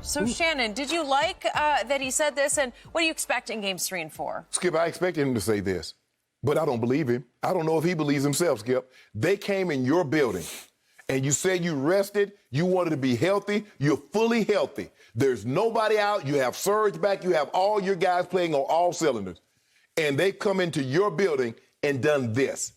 So, Shannon, did you like that he said this? And what do you expect in games 3 and 4? Skip, I expected him to say this, but I don't believe him. I don't know if he believes himself, Skip. They came in your building, and you said you rested. You wanted to be healthy. You're fully healthy. There's nobody out. You have Serge back. You have all your guys playing on all cylinders. And they've come into your building and done this.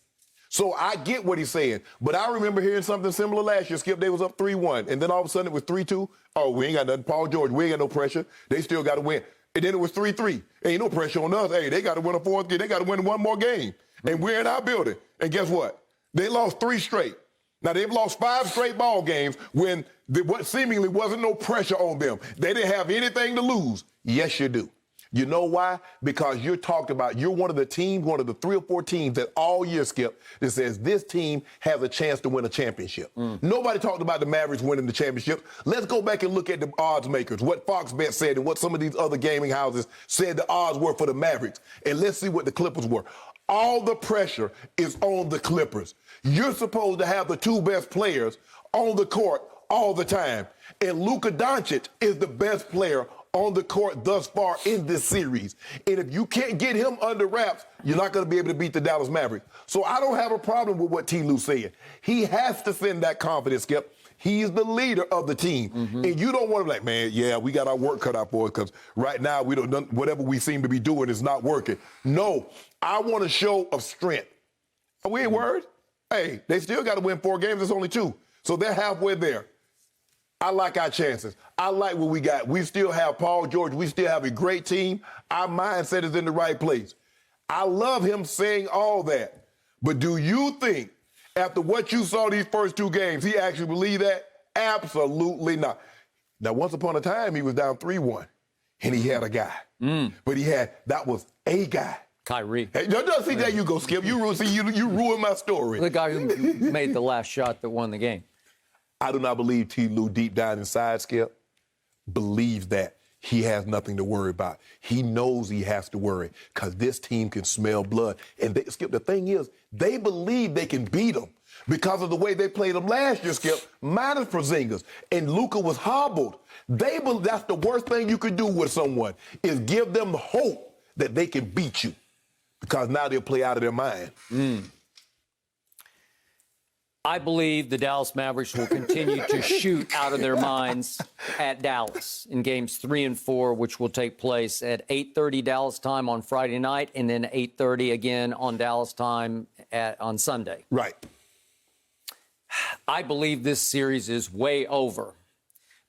So I get what he's saying, but I remember hearing something similar last year. Skip, they was up 3-1, and then all of a sudden it was 3-2. Oh, we ain't got nothing. Paul George, we ain't got no pressure. They still got to win. And then it was 3-3. Ain't no pressure on us. Hey, they got to win a fourth game. They got to win one more game. And we're in our building. And guess what? They lost 3 straight. Now, they've lost 5 straight ball games when what seemingly wasn't no pressure on them. They didn't have anything to lose. Yes, you do. You know why? Because you're talked about, you're one of the teams, one of the 3 or 4 teams that all year, Skip, that says this team has a chance to win a championship. Nobody talked about the Mavericks winning the championship. Let's go back and look at the odds makers, what Fox Bet said and what some of these other gaming houses said the odds were for the Mavericks. And let's see what the Clippers were. All the pressure is on the Clippers. You're supposed to have the 2 best players on the court all the time. And Luka Doncic is the best player on the court thus far in this series. And if you can't get him under wraps, you're not going to be able to beat the Dallas Mavericks. So I don't have a problem with what Ty Lue said. He has to send that confidence, Skip. He's the leader of the team. And you don't want to be like, man, yeah, we got our work cut out for us because right now we don't, whatever we seem to be doing is not working. No, I want a show of strength. We ain't worried. Hey, they still got to win 4 games. It's only 2. So they're halfway there. I like our chances. I like what we got. We still have Paul George. We still have a great team. Our mindset is in the right place. I love him saying all that. But do you think, after what you saw these first 2 games, he actually believed that? Absolutely not. Now, once upon a time, he was down 3-1, and he had a guy. But that was a guy. Kyrie. Hey, see, there you go, Skip. You ruined my story. The guy who made the last shot that won the game. I do not believe Ty Lue deep down inside, Skip, believes that he has nothing to worry about. He knows he has to worry because this team can smell blood. And Skip, the thing is, they believe they can beat them because of the way they played them last year, Skip, minus Porzingis. And Luka was hobbled. That's the worst thing you could do with someone is give them the hope that they can beat you because now they'll play out of their mind. I believe the Dallas Mavericks will continue to shoot out of their minds at Dallas in games 3 and 4, which will take place at 8:30 Dallas time on Friday night and then 8:30 again on Dallas time on Sunday. Right. I believe this series is way over.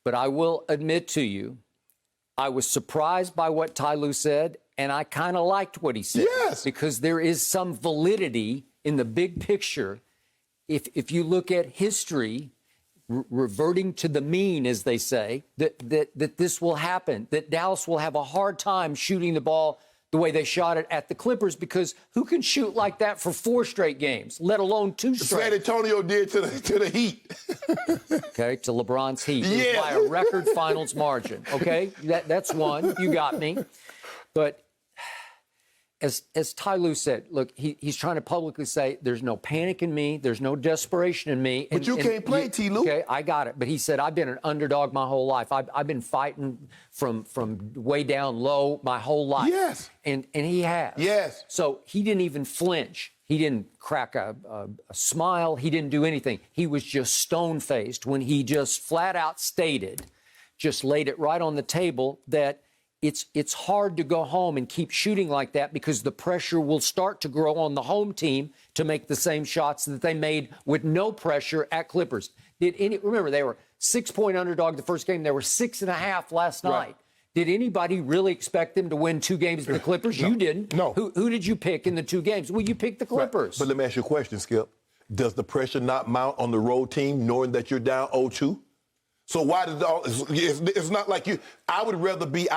But I will admit to you, I was surprised by what Ty Lue said, and I kind of liked what he said. Yes. Because there is some validity in the big picture. If you look at history, reverting to the mean, as they say, that this will happen, that Dallas will have a hard time shooting the ball the way they shot it at the Clippers, because who can shoot like that for 4 straight games, let alone 2 straight? San Antonio did to the Heat. Okay, to LeBron's Heat. Yeah. By a record finals margin, okay? That's one. You got me. But as Ty Lue said, look, he's trying to publicly say there's no panic in me, there's no desperation in me. But you can't play, Ty Lue. Okay, I got it. But he said, I've been an underdog my whole life. I've been fighting from way down low my whole life. Yes. And he has. Yes. So he didn't even flinch. He didn't crack a smile. He didn't do anything. He was just stone-faced when he just flat out stated, just laid it right on the table, that it's hard to go home and keep shooting like that because the pressure will start to grow on the home team to make the same shots that they made with no pressure at Clippers. Remember, they were 6-point underdog the first game. They were 6.5 last night. Right. Did anybody really expect them to win 2 games to the Clippers? No. You didn't. No. Who did you pick in the 2 games? Well, you picked the Clippers. Right. But let me ask you a question, Skip. Does the pressure not mount on the road team knowing that you're down 0-2? So why does it's not like you? I would rather be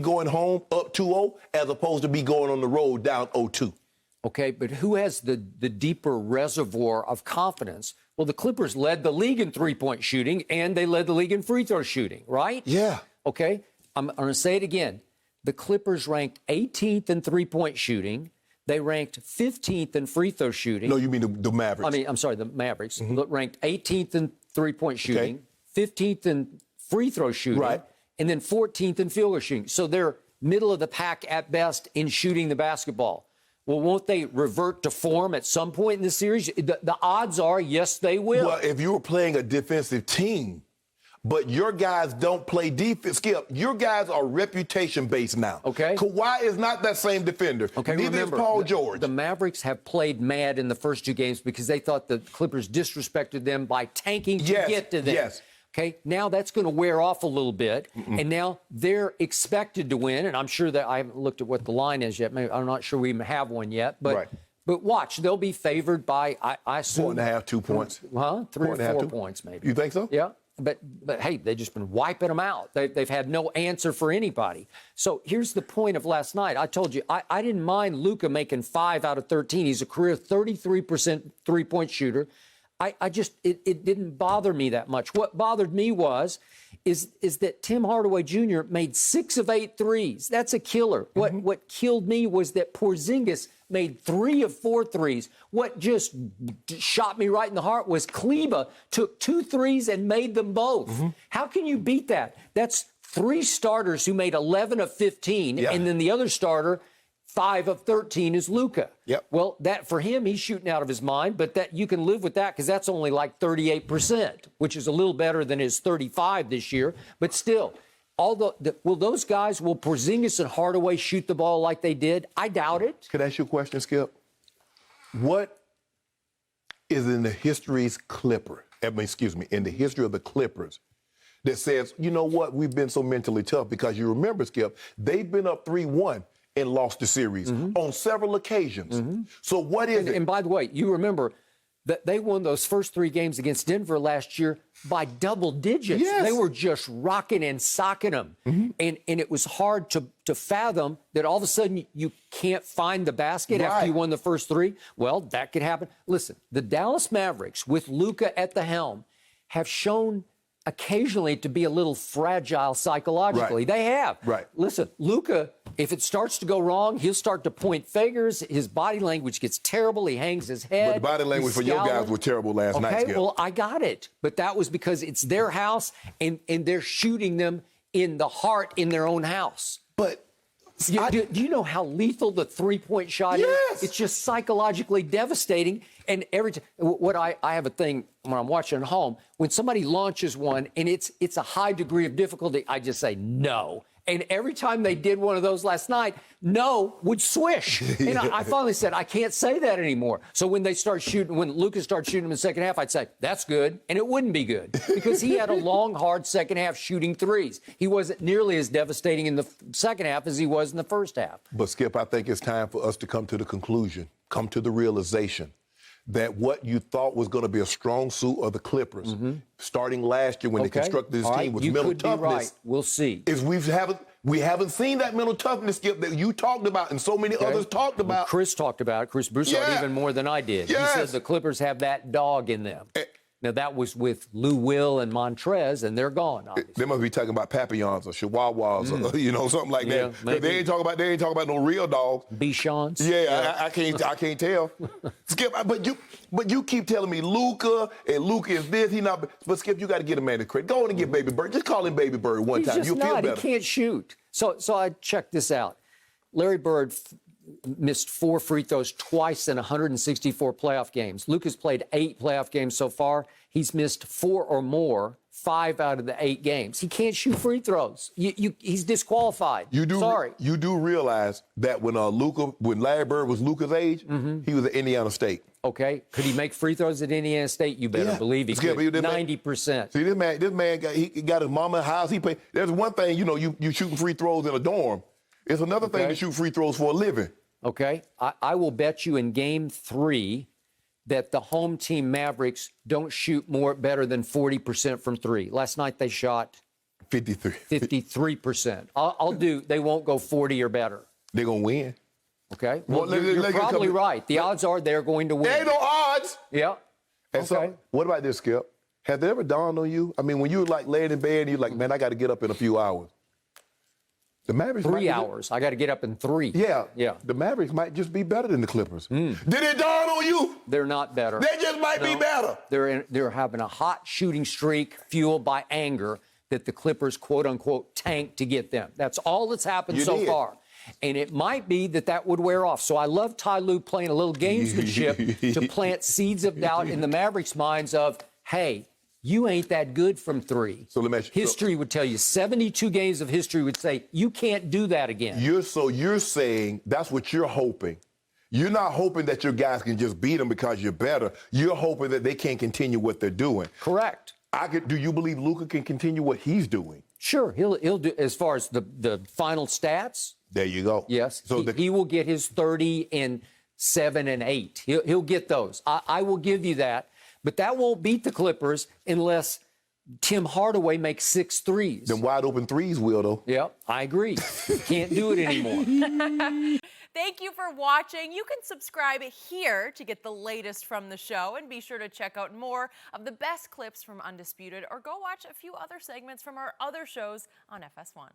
going home up 2-0 as opposed to be going on the road down 0-2. Okay, but who has the deeper reservoir of confidence? Well, the Clippers led the league in 3-point shooting, and they led the league in free throw shooting, right? Yeah. Okay, I'm going to say it again. The Clippers ranked 18th in 3-point shooting. They ranked 15th in free throw shooting. No, you mean the Mavericks. I'm sorry, the Mavericks. Ranked 18th in 3-point shooting. Okay. 15th in free throw shooting, right, and then 14th in field goal shooting. So they're middle of the pack at best in shooting the basketball. Well, won't they revert to form at some point in the series? The odds are, yes, they will. Well, if you were playing a defensive team, but your guys don't play defense, Skip, your guys are reputation-based now. Okay. Kawhi is not that same defender. Okay, Neither remember, is Paul George. The Mavericks have played mad in the first 2 games because they thought the Clippers disrespected them by tanking to get to them. Yes. Okay, now that's going to wear off a little bit, and now they're expected to win, and I'm sure that I haven't looked at what the line is yet. Maybe, I'm not sure we even have one yet, but Right. but watch, they'll be favored by, I assume. 4.5, 2 points. Huh? 3 or 4.5, 4 2. points, maybe. You think so? Yeah. But hey, they've just been wiping them out. They've had no answer for anybody. So here's the point of last night. I told you, I didn't mind Luka making 5 out of 13. He's a career 33% three-point shooter. It didn't bother me that much. What bothered me is that Tim Hardaway Jr. made 6 of 8 threes. That's a killer. What killed me was that Porzingis made 3 of 4 threes. What just shot me right in the heart was Kleba took 2 threes and made them both. How can you beat that? That's 3 starters who made 11 of 15, and then the other starter, 5 of 13 is Luka. Yep. Well, that for him, he's shooting out of his mind, but that you can live with that because that's only like 38%, which is a little better than his 35 this year. But still, will Porzingis and Hardaway shoot the ball like they did? I doubt it. Could I ask you a question, Skip? What is in the history of the history of the Clippers that says, you know what, we've been so mentally tough? Because you remember, Skip, they've been up 3-1 and lost the series on several occasions. So what is it? And by the way, you remember that they won those first 3 games against Denver last year by double digits. Yes. They were just rocking and socking them. And it was hard to fathom that all of a sudden you can't find the basket after you won the first 3. Well, that could happen. Listen, the Dallas Mavericks with Luka at the helm have shown occasionally to be a little fragile psychologically. Right. They have. Right. Listen, Luka, if it starts to go wrong, he'll start to point fingers. His body language gets terrible. He hangs his head. But the body language for your guys was terrible last night, Skip. Well, I got it. But that was because it's their house, and they're shooting them in the heart in their own house. But Do you know how lethal the three-point shot is? It's just psychologically devastating. And every time, I have a thing when I'm watching at home, when somebody launches one and it's a high degree of difficulty, I just say no. And every time they did one of those last night, no would swish. And I finally said, I can't say that anymore. So when they start shooting, when Lucas started shooting in the second half, I'd say, that's good. And it wouldn't be good because he had a long, hard second half shooting threes. He wasn't nearly as devastating in the second half as he was in the first half. But, Skip, I think it's time for us to come to the conclusion, come to the realization that what you thought was going to be a strong suit of the Clippers, starting last year when they constructed this team with mental toughness. Right. We'll see. Is we haven't seen that mental toughness, Skip, that you talked about and so many others talked about. Chris talked about it. Chris Broussard even more than I did. Yes. He said the Clippers have that dog in them. Now, that was with Lou Will and Montrez, and they're gone, obviously. They must be talking about Papillons or Chihuahuas or something like that. Maybe. They ain't talking about no real dogs. Bichons. Yeah. I can't tell. Skip, but you keep telling me Luka is this, he not. But Skip, you got to get a man the credit. Go on and get Baby Bird. Just call him Baby Bird one time. You'll feel better. He can't shoot. So I checked this out. Larry Bird missed 4 free throws twice in 164 playoff games. Luka's played 8 playoff games so far. He's missed 4 or more, 5 out of the 8 games. He can't shoot free throws. He's disqualified. Sorry. You do realize that when Larry Bird was Luka's age, he was at Indiana State. Okay. Could he make free throws at Indiana State? You better believe he could. 90%. See, this man got his mama house. He paid. There's one thing, you shooting free throws in a dorm. It's another thing to shoot free throws for a living. Okay. I will bet you in Game 3 that the home team Mavericks don't shoot better than 40% from 3. Last night they shot 53%. They won't go 40 or better. They're going to win. Okay. Well, you're probably right. The odds are they're going to win. There ain't no odds. Yeah. And so, what about this, Skip? Has it ever dawned on you? I mean, when you were like laying in bed and you're like, man, I got to get up in a few hours. The Mavericks 3 hours. I got to get up in 3. Yeah. Yeah. The Mavericks might just be better than the Clippers. Did it dawn on you? They're not better. They just might be better. They're having a hot shooting streak fueled by anger. that the Clippers, quote unquote, tanked to get them. That's all that's happened so far. And it might be that would wear off. So I love Ty Lue playing a little gamesmanship to plant seeds of doubt in the Mavericks' minds of, hey, you ain't that good from three. So let me ask you, history would tell you, 72 games of history would say, you can't do that again. You're saying that's what you're hoping. You're not hoping that your guys can just beat them because you're better. You're hoping that they can't continue what they're doing. Correct. Do you believe Luka can continue what he's doing? Sure, he'll do as far as the final stats. There you go. Yes, so he will get his 30 and 7 and 8. He'll get those. I will give you that. But that won't beat the Clippers unless Tim Hardaway makes 6 threes. Them wide open threes will, though. Yep, I agree. Can't do it anymore. Thank you for watching. You can subscribe here to get the latest from the show, and be sure to check out more of the best clips from Undisputed, or go watch a few other segments from our other shows on FS1.